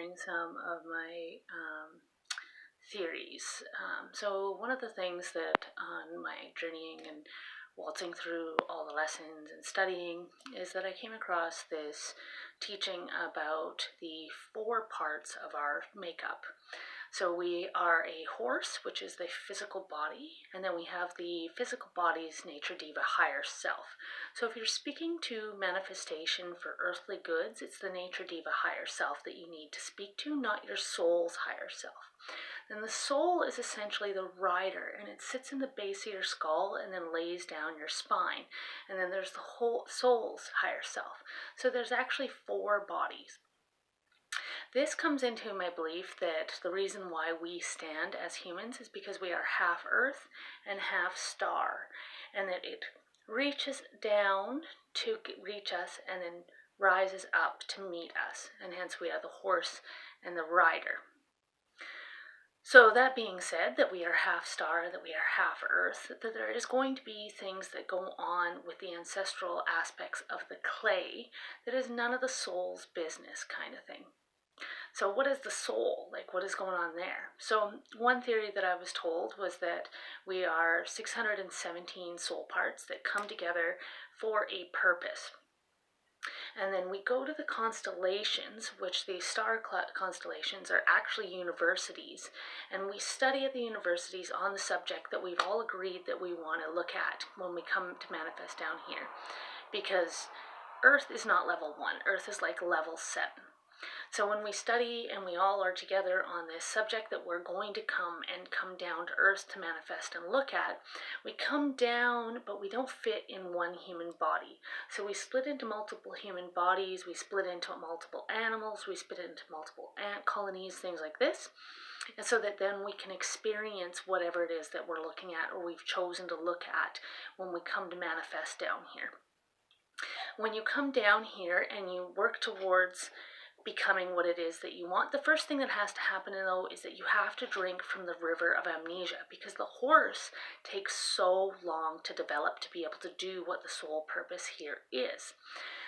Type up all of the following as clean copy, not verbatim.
sharing some of my theories. So one of the things that on my journeying and waltzing through all the lessons and studying is that I came across this teaching about the 4 parts of our makeup. So we are a horse, which is the physical body, and then we have the physical body's nature diva higher self. So if you're speaking to manifestation for earthly goods, it's the nature diva higher self that you need to speak to, not your soul's higher self. Then the soul is essentially the rider, and it sits in the base of your skull and then lays down your spine. And then there's the whole soul's higher self. So there's actually 4 bodies. This comes into my belief that the reason why we stand as humans is because we are half earth and half star, and that it reaches down to reach us and then rises up to meet us, and hence we are the horse and the rider. So that being said, that we are half star, that we are half earth, that there is going to be things that go on with the ancestral aspects of the clay that is none of the soul's business kind of thing. So what is the soul? Like, what is going on there? So one theory that I was told was that we are 617 soul parts that come together for a purpose. And then we go to the constellations, which the star constellations are actually universities. And we study at the universities on the subject that we've all agreed that we want to look at when we come to manifest down here. Because Earth is not level 1. Earth is like level 7. So when we study and we all are together on this subject that we're going to come down to Earth to manifest and look at, we come down, but we don't fit in one human body. So we split into multiple human bodies, we split into multiple animals, we split into multiple ant colonies, things like this. And so that then we can experience whatever it is that we're looking at or we've chosen to look at when we come to manifest down here. When you come down here and you work towards becoming what it is that you want, the first thing that has to happen though is that you have to drink from the river of amnesia, because the horse takes so long to develop to be able to do what the soul purpose here is.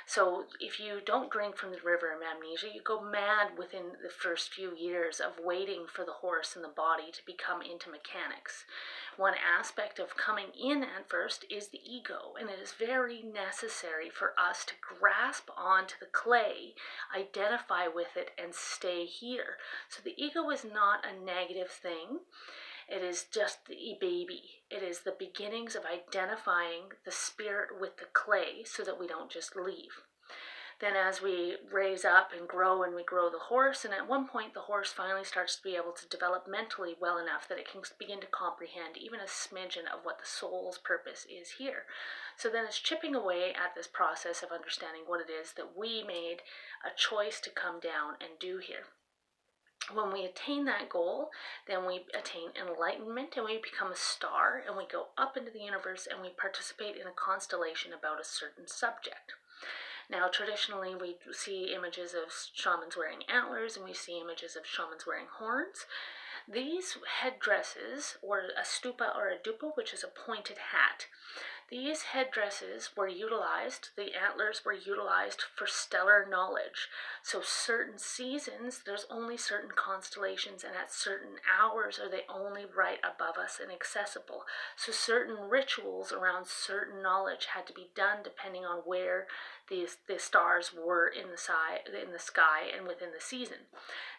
So if you don't drink from the river of amnesia, you go mad within the first few years of waiting for the horse and the body to become into mechanics. One aspect of coming in at first is the ego, and it is very necessary for us to grasp onto the clay, identify with it, and stay here. So the ego is not a negative thing. It is just the baby. It is the beginnings of identifying the spirit with the clay so that we don't just leave. Then as we raise up and we grow the horse, and at one point the horse finally starts to be able to develop mentally well enough that it can begin to comprehend even a smidgen of what the soul's purpose is here. So then it's chipping away at this process of understanding what it is that we made a choice to come down and do here. When we attain that goal, then we attain enlightenment and we become a star, and we go up into the universe and we participate in a constellation about a certain subject. Now, traditionally, we see images of shamans wearing antlers, and we see images of shamans wearing horns. These headdresses, or a stupa or a dupa, which is a pointed hat, these headdresses were utilized, the antlers were utilized for stellar knowledge. So certain seasons, there's only certain constellations, and at certain hours are they only right above us and accessible. So certain rituals around certain knowledge had to be done depending on where the stars were in the sky and within the season.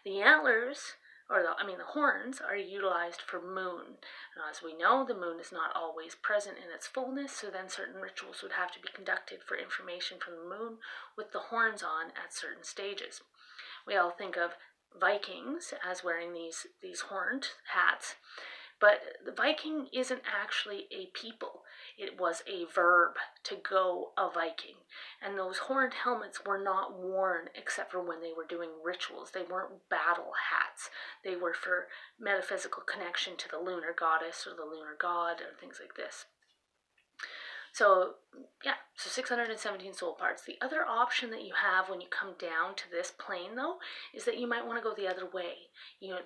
The antlers, the horns, are utilized for moon. Now, as we know, the moon is not always present in its fullness, so then certain rituals would have to be conducted for information from the moon with the horns on at certain stages. We all think of Vikings as wearing these horned hats, but the Viking isn't actually a people. It was a verb to go a Viking. And those horned helmets were not worn except for when they were doing rituals. They weren't battle hats. They were for metaphysical connection to the lunar goddess or the lunar god or things like this. So, yeah, so 617 soul parts. The other option that you have when you come down to this plane, though, is that you might want to go the other way.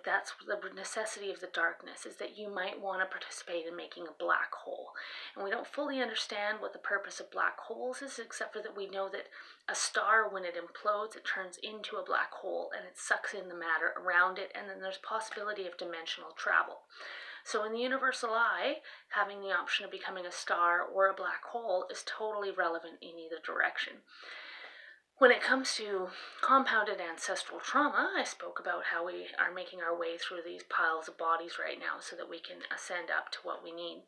That's the necessity of the darkness, is that you might want to participate in making a black hole. And we don't fully understand what the purpose of black holes is, except for that we know that a star, when it implodes, it turns into a black hole and it sucks in the matter around it, and then there's possibility of dimensional travel. So in the universal eye, having the option of becoming a star or a black hole is totally relevant in either direction. When it comes to compounded ancestral trauma, I spoke about how we are making our way through these piles of bodies right now so that we can ascend up to what we need.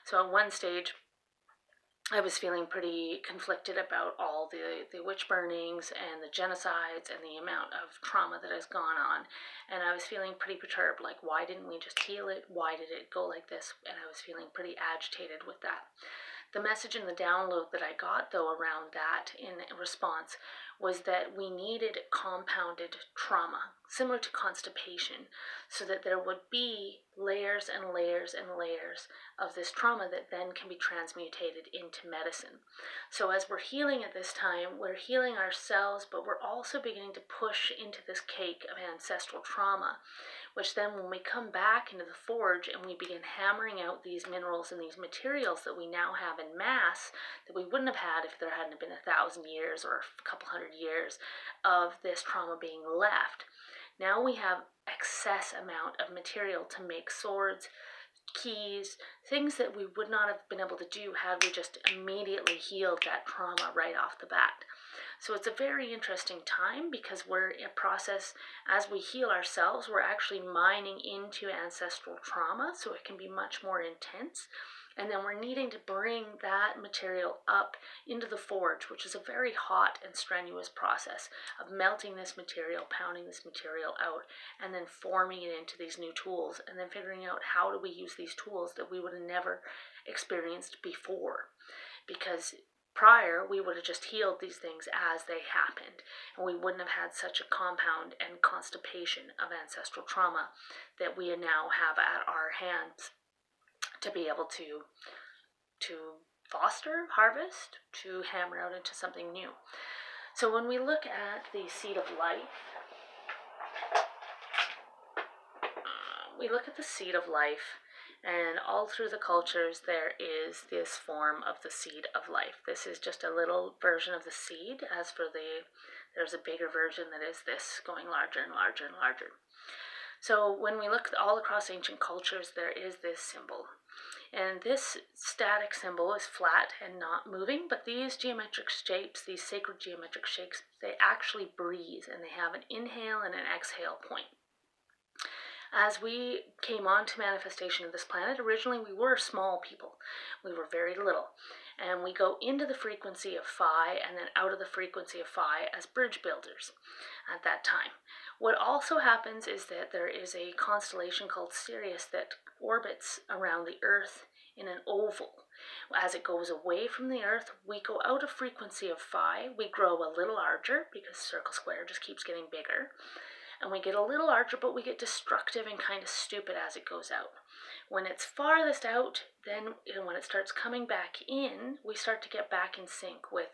So at one stage, I was feeling pretty conflicted about all the witch burnings and the genocides and the amount of trauma that has gone on. And I was feeling pretty perturbed, like, why didn't we just heal it? Why did it go like this? And I was feeling pretty agitated with that. The message and the download that I got, though, around that in response was that we needed compounded trauma, similar to constipation, so that there would be layers and layers and layers of this trauma that then can be transmutated into medicine. So as we're healing at this time, we're healing ourselves, but we're also beginning to push into this cake of ancestral trauma, which then when we come back into the forge and we begin hammering out these minerals and these materials that we now have in mass that we wouldn't have had if there hadn't been 1,000 years or a couple hundred years of this trauma being left. Now we have excess amount of material to make swords, keys, things that we would not have been able to do had we just immediately healed that trauma right off the bat. So it's a very interesting time because we're in a process, as we heal ourselves, we're actually mining into ancestral trauma, so it can be much more intense. And then we're needing to bring that material up into the forge, which is a very hot and strenuous process of melting this material, pounding this material out, and then forming it into these new tools, and then figuring out how do we use these tools that we would have never experienced before. Because prior, we would have just healed these things as they happened, and we wouldn't have had such a compound and constipation of ancestral trauma that we now have at our hands to be able to foster, harvest, to hammer out into something new. So when we look at the seed of life, and all through the cultures there is this form of the seed of life. This is just a little version of the seed. As for there's a bigger version that is this, going larger and larger and larger. So when we look all across ancient cultures, there is this symbol. And this static symbol is flat and not moving, but these geometric shapes, these sacred geometric shapes, they actually breathe, and they have an inhale and an exhale point. As we came on to manifestation of this planet, originally we were small people. We were very little. And we go into the frequency of Phi and then out of the frequency of Phi as bridge builders at that time. What also happens is that there is a constellation called Sirius that orbits around the Earth in an oval. As it goes away from the Earth, we go out of frequency of Phi. We grow a little larger because circle square just keeps getting bigger. And we get a little larger, but we get destructive and kind of stupid as it goes out. When it's farthest out, then when it starts coming back in, we start to get back in sync with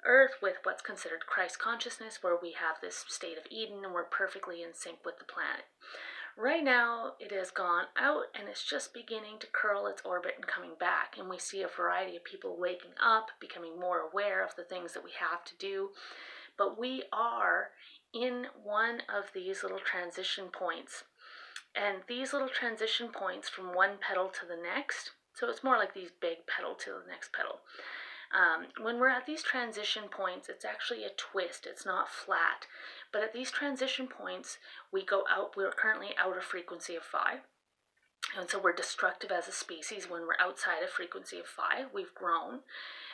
Earth, with what's considered Christ consciousness, where we have this state of Eden and we're perfectly in sync with the planet. Right now, it has gone out and it's just beginning to curl its orbit and coming back. And we see a variety of people waking up, becoming more aware of the things that we have to do. But we are in one of these little transition points. And these little transition points from one petal to the next, so it's more like these big petal to the next petal. When we're at these transition points, it's actually a twist. It's not flat. But at these transition points, we go out. We're currently out of frequency of Phi. And so we're destructive as a species when we're outside of frequency of Phi. We've grown.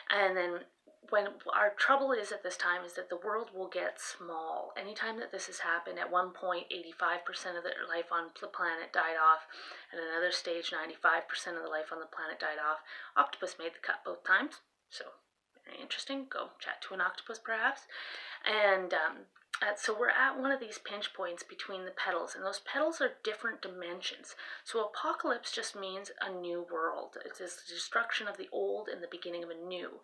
And then when our trouble is at this time is that the world will get small. Anytime that this has happened, at one point 85% of the life on the planet died off. At another stage, 95% of the life on the planet died off. Octopus made the cut both times. So very interesting. Go chat to an octopus perhaps. And So we're at one of these pinch points between the petals, and those petals are different dimensions. So apocalypse just means a new world. It's the destruction of the old and the beginning of a new.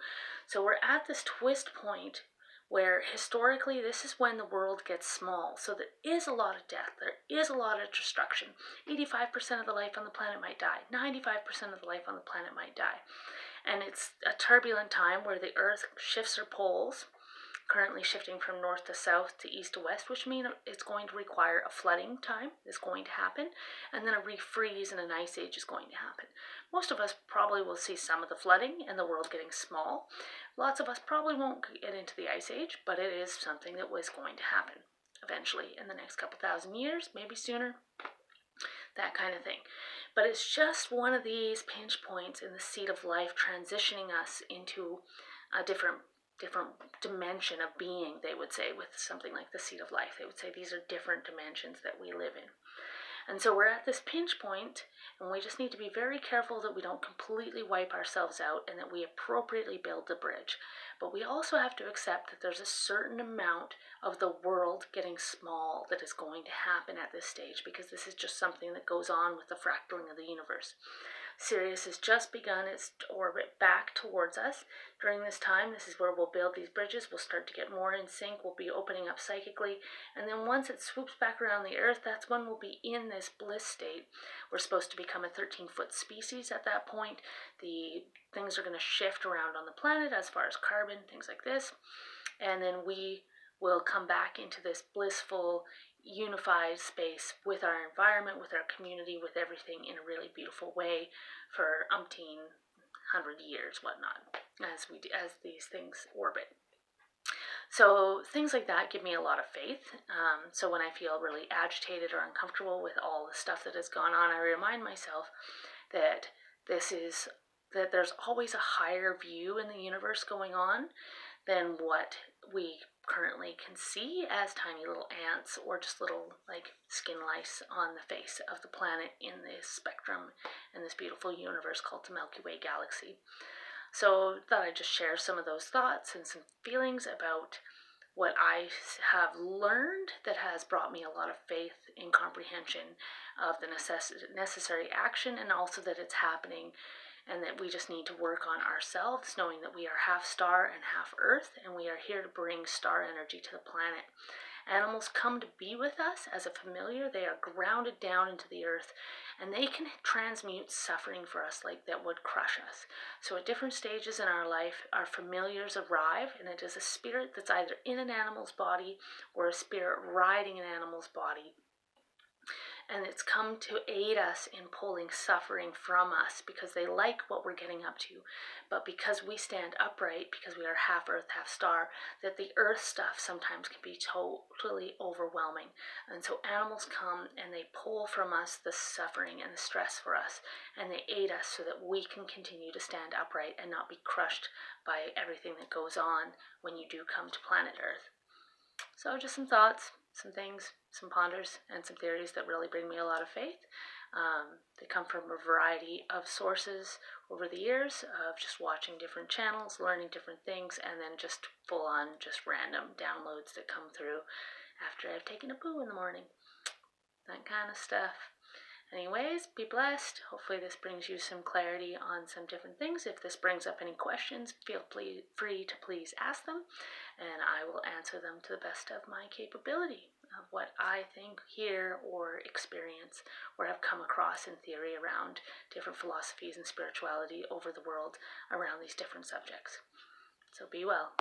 So we're at this twist point where historically this is when the world gets small. So there is a lot of death, there is a lot of destruction. 85% of the life on the planet might die, 95% of the life on the planet might die. And it's a turbulent time where the earth shifts her poles, currently shifting from north to south to east to west, which means it's going to require a flooding time is going to happen, and then a refreeze and an ice age is going to happen. Most of us probably will see some of the flooding and the world getting small. Lots of us probably won't get into the ice age, but it is something that was going to happen eventually in the next couple thousand years, maybe sooner, that kind of thing. But it's just one of these pinch points in the seed of life, transitioning us into a different dimension of being, they would say, with something like the seed of life. They would say these are different dimensions that we live in. And so we're at this pinch point, and we just need to be very careful that we don't completely wipe ourselves out and that we appropriately build the bridge. But we also have to accept that there's a certain amount of the world getting small that is going to happen at this stage, because this is just something that goes on with the fractaling of the universe. Sirius has just begun its orbit back towards us. During this time, this is where we'll build these bridges. We'll start to get more in sync. We'll be opening up psychically. And then once it swoops back around the Earth, that's when we'll be in this bliss state. We're supposed to become a 13-foot species at that point. The things are going to shift around on the planet as far as carbon, things like this. And then we will come back into this blissful, unified space with our environment, with our community, with everything in a really beautiful way for umpteen 100 years, whatnot, as these things orbit. So things like that give me a lot of faith. So when I feel really agitated or uncomfortable with all the stuff that has gone on, I remind myself that there's always a higher view in the universe going on than what we currently can see as tiny little ants or just little like skin lice on the face of the planet in this spectrum, in this beautiful universe called the Milky Way galaxy. So I thought I'd just share some of those thoughts and some feelings about what I have learned that has brought me a lot of faith in comprehension of the necessary action, and also that it's happening, and that we just need to work on ourselves, knowing that we are half star and half earth, and we are here to bring star energy to the planet. Animals come to be with us as a familiar. They are grounded down into the earth, and they can transmute suffering for us like that would crush us. So at different stages in our life, our familiars arrive, and it is a spirit that's either in an animal's body or a spirit riding an animal's body, and it's come to aid us in pulling suffering from us because they like what we're getting up to. But because we stand upright, because we are half earth, half star, that the earth stuff sometimes can be totally overwhelming. And so animals come and they pull from us the suffering and the stress for us, and they aid us so that we can continue to stand upright and not be crushed by everything that goes on when you do come to planet Earth. So just some thoughts, some things, some ponders, and some theories that really bring me a lot of faith. They come from a variety of sources over the years of just watching different channels, learning different things, and then just full on just random downloads that come through after I've taken a poo in the morning. That kind of stuff. Anyways, be blessed. Hopefully this brings you some clarity on some different things. If this brings up any questions, feel free to please ask them, and I will answer them to the best of my capability of what I think, hear, or experience, or have come across in theory around different philosophies and spirituality over the world around these different subjects. So be well.